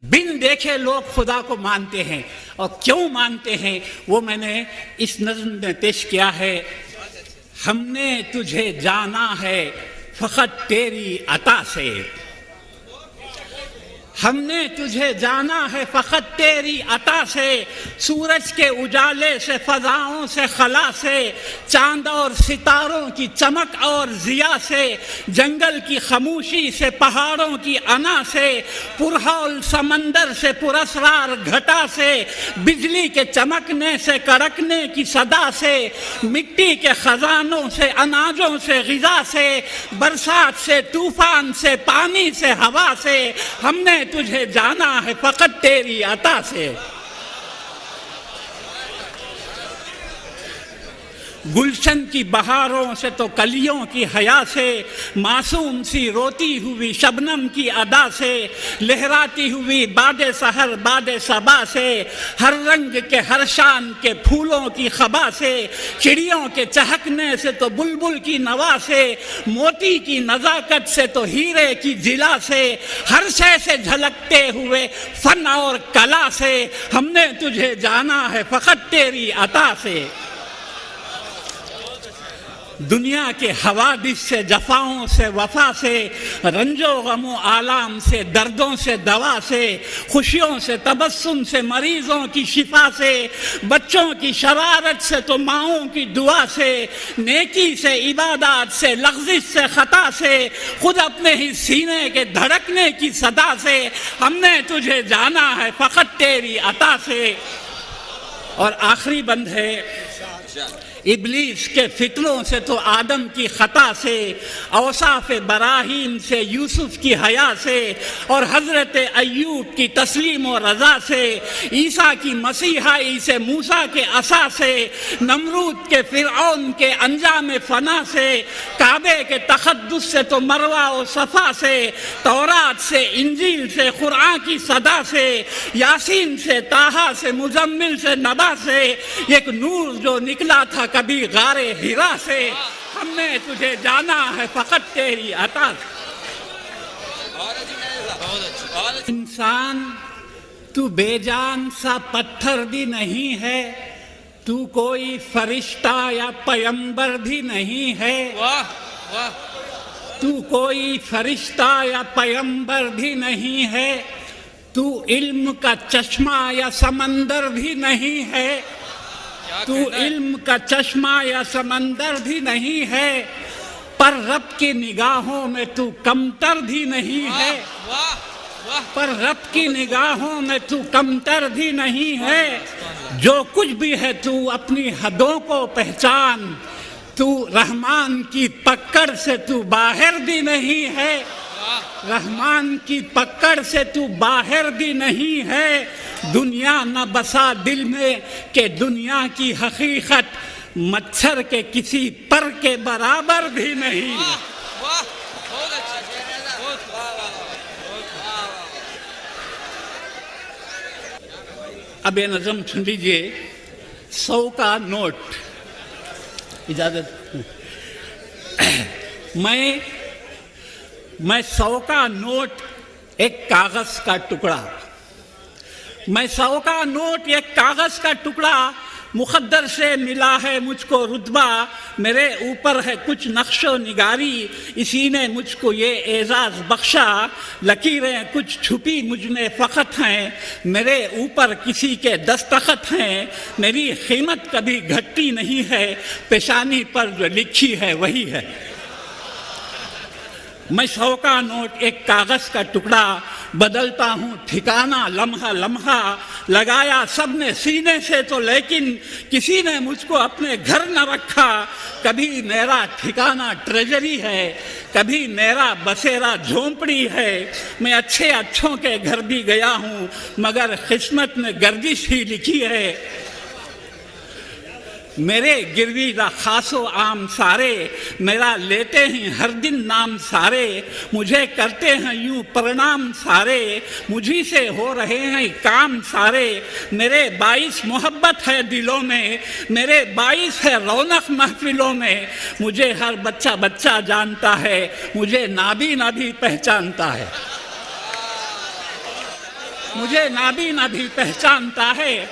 بن دیکھے لوگ خدا کو مانتے ہیں، اور کیوں مانتے ہیں وہ میں نے اس نظم میں پیش کیا ہے۔ ہم نے تجھے جانا ہے فقط تیری عطا سے، ہم نے تجھے جانا ہے فقط تیری عطا سے، سورج کے اجالے سے، فضاؤں سے، خلا سے، چاند اور ستاروں کی چمک اور ضیاء سے، جنگل کی خاموشی سے، پہاڑوں کی انا سے، پرہول سمندر سے، پراسرار گھٹا سے، بجلی کے چمکنے سے، کڑکنے کی صدا سے، مٹی کے خزانوں سے، اناجوں سے، غذا سے، برسات سے، طوفان سے، پانی سے، ہوا سے، ہم نے تجھے جانا ہے فقط تیری عطا سے۔ گلشن کی بہاروں سے تو کلیوں کی حیا سے، معصوم سی روتی ہوئی شبنم کی ادا سے، لہراتی ہوئی باد سحر باد صبا سے، ہر رنگ کے ہر شان کے پھولوں کی خبا سے، چڑیوں کے چہکنے سے تو بلبل کی نوا سے، موتی کی نزاکت سے تو ہیرے کی جلا سے، ہر شے سے جھلکتے ہوئے فن اور کلا سے، ہم نے تجھے جانا ہے فقط تیری عطا سے۔ دنیا کے حوادث سے، جفاؤں سے، وفا سے، رنج و غم و آلام سے، دردوں سے، دوا سے، خوشیوں سے، تبسم سے، مریضوں کی شفا سے، بچوں کی شرارت سے تو ماؤں کی دعا سے، نیکی سے، عبادات سے، لغزش سے، خطا سے، خود اپنے ہی سینے کے دھڑکنے کی صدا سے، ہم نے تجھے جانا ہے فقط تیری عطا سے۔ اور آخری بند ہے، ابلیس کے فتنوں سے تو آدم کی خطا سے، اوصاف براہیم سے، یوسف کی حیا سے، اور حضرت ایوب کی تسلیم و رضا سے، عیسیٰ کی مسیحائی سے، موسیٰ کے عصا سے، نمرود کے فرعون کے انجام فنا سے، کعبے کے تقدس سے تو مروہ و صفا سے، تورات سے، انجیل سے، قرآن کی صدا سے، یاسین سے، طٰہٰ سے، مزمل سے، نبا سے، ایک نور جو نکلا تھا کبھی غار ہرا سے، ہم نے تجھے جانا ہے فقط تیری عطا سے۔ انسان تو بے جان سا پتھر بھی نہیں ہے، تو کوئی فرشتہ یا پیمبر بھی نہیں ہے، تو کوئی فرشتہ یا پیمبر بھی نہیں ہے، تو علم کا چشمہ یا سمندر بھی نہیں ہے، تو علم کا چشمہ یا سمندر بھی نہیں ہے، پر رب کی نگاہوں میں تو کمتر بھی نہیں ہے، پر رب کی نگاہوں میں تو کمتر بھی نہیں ہے، جو کچھ بھی ہے تو اپنی حدوں کو پہچان، تو رحمان کی پکڑ سے تو باہر بھی نہیں ہے، رحمان کی پکڑ سے تو باہر بھی نہیں ہے، دنیا نہ بسا دل میں کہ دنیا کی حقیقت مچھر کے کسی پر کے برابر بھی نہیں ہے۔ اب یہ نظم سن لیجئے، 100 کا نوٹ، اجازت میں 100 کا نوٹ ایک کاغذ کا ٹکڑا، میں 100 کا نوٹ ایک کاغذ کا ٹکڑا، مقدر سے ملا ہے مجھ کو رتبہ، میرے اوپر ہے کچھ نقش و نگاری، اسی نے مجھ کو یہ اعزاز بخشا، لکیریں کچھ چھپی مجھ میں فقط ہیں، میرے اوپر کسی کے دستخط ہیں، میری قیمت کبھی گھٹتی نہیں ہے، پیشانی پر جو لکھی ہے وہی ہے۔ میں 100 کا نوٹ ایک کاغذ کا ٹکڑا، بدلتا ہوں ٹھکانہ لمحہ لمحہ، لگایا سب نے سینے سے تو لیکن کسی نے مجھ کو اپنے گھر نہ رکھا، کبھی میرا ٹھکانہ ٹریجری ہے، کبھی میرا بسیرا جھونپڑی ہے، میں اچھے اچھوں کے گھر بھی گیا ہوں مگر قسمت میں گردش ہی لکھی ہے، میرے گروی دا خاص و عام سارے، میرا لیتے ہیں ہر دن نام سارے، مجھے کرتے ہیں یوں پرنام سارے، مجھی سے ہو رہے ہیں کام سارے، میرے باعث محبت ہے دلوں میں، میرے باعث ہے رونق محفلوں میں، مجھے ہر بچہ بچہ جانتا ہے، مجھے نابینا بھی پہچانتا ہے۔ مجھے نابینا بھی پہچانتا ہے.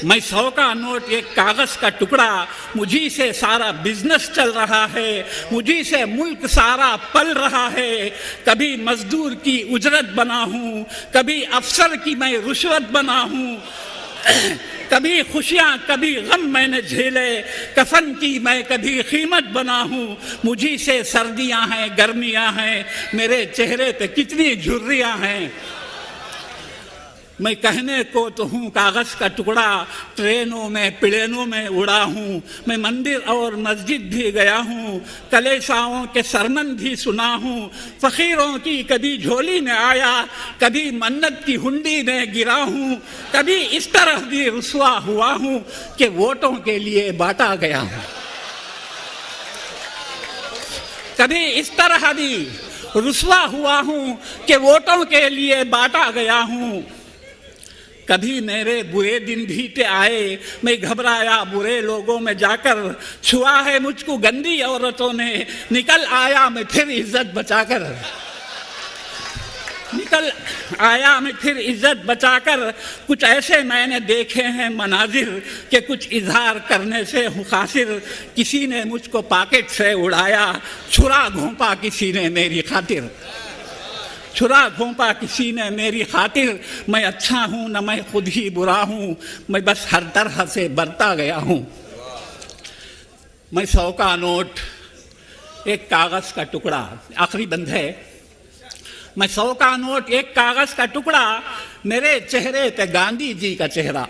میں 100 کا نوٹ ایک کاغذ کا ٹکڑا، مجھی سے سارا بزنس چل رہا ہے، مجھی سے ملک سارا پل رہا ہے. کبھی مزدور کی اجرت بنا ہوں، کبھی افسر کی میں رشوت بنا ہوں. کبھی خوشیاں کبھی غم میں نے جھیلے، کفن کی میں کبھی قیمت بنا ہوں. مجھی سے سردیاں ہیں گرمیاں ہیں، میرے چہرے پہ کتنی جھریاں ہیں. میں کہنے کو تو ہوں کاغذ کا ٹکڑا، ٹرینوں میں پلینوں میں اڑا ہوں. میں مندر اور مسجد بھی گیا ہوں، کلیساؤں کے سرمن بھی سنا ہوں. فقیروں کی کبھی جھولی میں آیا، کبھی منت کی ہنڈی میں گرا ہوں. کبھی اس طرح بھی رسوا ہوا ہوں کہ ووٹوں کے لیے بانٹا گیا ہوں. کبھی اس طرح بھی رسوا ہوا ہوں کہ ووٹوں کے لیے بانٹا گیا ہوں. کبھی میرے برے دن بھی آئے، میں گھبرایا برے لوگوں میں جا کر. چھوا ہے مجھ کو گندی عورتوں نے، نکل آیا میں پھر عزت بچا کر. نکل آیا میں پھر عزت بچا کر. کچھ ایسے میں نے دیکھے ہیں مناظر کہ کچھ اظہار کرنے سے ہوں قاصر. کسی نے مجھ کو پاکٹ سے اڑایا، چھرا گھونپا کسی نے میری خاطر. چھرا گھونپا کسی نے میری خاطر. میں اچھا ہوں نہ میں خود ہی برا ہوں، میں بس ہر طرح سے برتا گیا ہوں. میں 100 کا نوٹ ایک کاغذ کا ٹکڑا، آخری بند ہے. میں 100 کا نوٹ ایک کاغذ کا ٹکڑا، میرے چہرے پہ گاندھی جی کا چہرہ.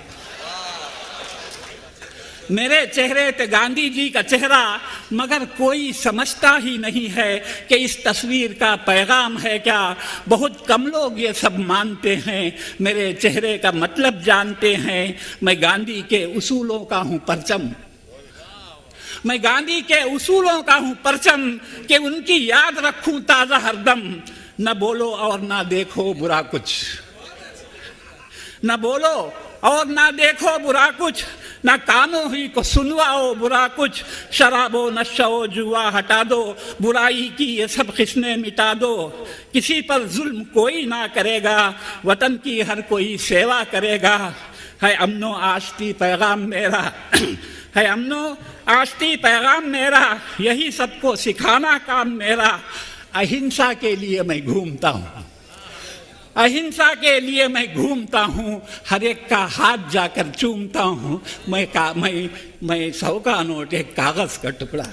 میرے چہرے پہ گاندھی جی کا چہرہ. مگر کوئی سمجھتا ہی نہیں ہے کہ اس تصویر کا پیغام ہے کیا. بہت کم لوگ یہ سب مانتے ہیں، میرے چہرے کا مطلب جانتے ہیں. میں گاندھی کے اصولوں کا ہوں پرچم. میں گاندھی کے اصولوں کا ہوں پرچم، کہ ان کی یاد رکھوں تازہ ہر دم. نہ بولو اور نہ دیکھو برا کچھ، نہ بولو اور نہ دیکھو برا کچھ. نہ کانوں ہی کو سنواؤ برا کچھ. شراب و نشہ و جوا ہٹا دو، برائی کی یہ سب قسمیں مٹا دو. کسی پر ظلم کوئی نہ کرے گا، وطن کی ہر کوئی سیوا کرے گا. ہے امن و آشتی پیغام میرا، ہے امن و آشتی پیغام میرا. یہی سب کو سکھانا کام میرا. اہنسا کے لیے میں گھومتا ہوں، اہنسا کے لیے میں گھومتا ہوں. ہر ایک کا ہاتھ جا کر چومتا ہوں. میں 100 کا نوٹ ایک کاغذ کا ٹکڑا.